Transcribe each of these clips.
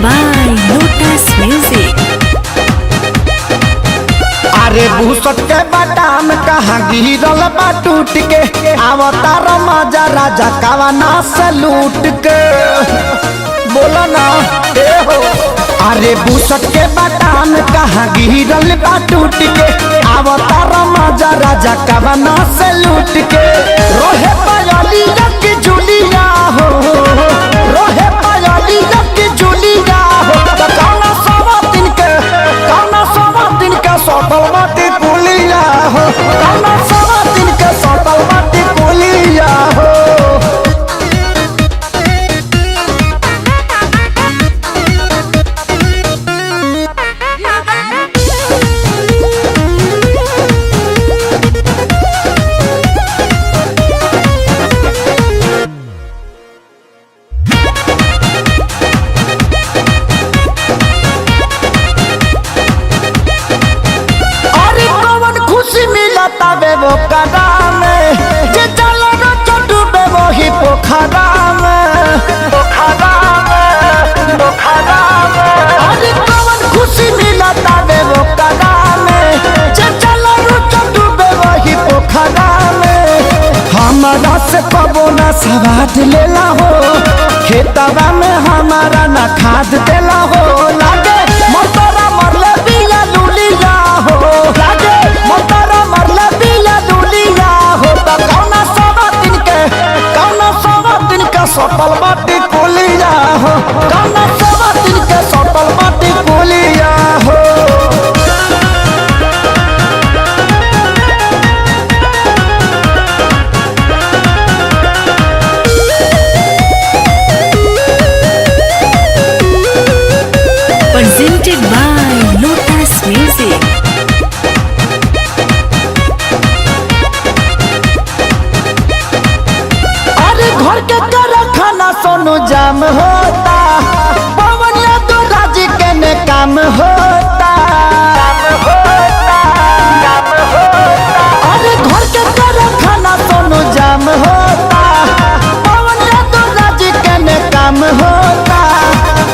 by Lotus Music। अरे भूसट के बादाम कहाँ गिरल बा टूट के, अवतार मजा राजा कवना से लूट के, बोला ना ए हो। अरे भूसट के बादाम कहाँ गिरल बा टूट के, अवतार मजा राजा कवना से लूट के। रोहे पायली की जुलिया हो, रोहे पायली की जुलिया हो, तो कौना सवा दिन के, कौना सवा दिन के सोटल बाटी कुलिया हो, कौना सवा दिन के सोटल बाटी कुलिया हो। तबे वो कदा में जे चलो न डूबे वो ही पोखरा में, पोखरा में, पोखरा में। अरे कौन खुशी मिला तबे वो कदा में जे चलो न डूबे वो ही पोखरा में। हमारा से कबो ना सवाद लेला हो, खेतवा में हमारा ना खाद देला हो। लागे मोटरा मरले बिया लुलिया हो, लागे मोटरा मरले सोटल बाटी कुलिया हो, कौना सवा दिन के सोटल बाटी कुलिया हो। Presented by Lotus Music। अरे घर के खाना सोनू जाम होता, पवन यादव राजी के ने काम होता, काम होता, काम होता। अरे घर के खाना सोनू जाम होता, पवन यादव राजी के ने काम होता।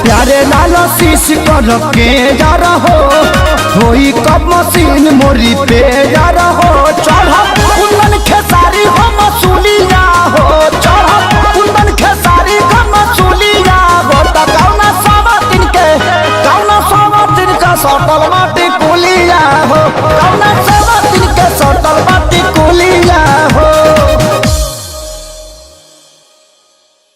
प्यारे लालो शीश कर के जा रहो, होई कब मशीन मोरी पे जा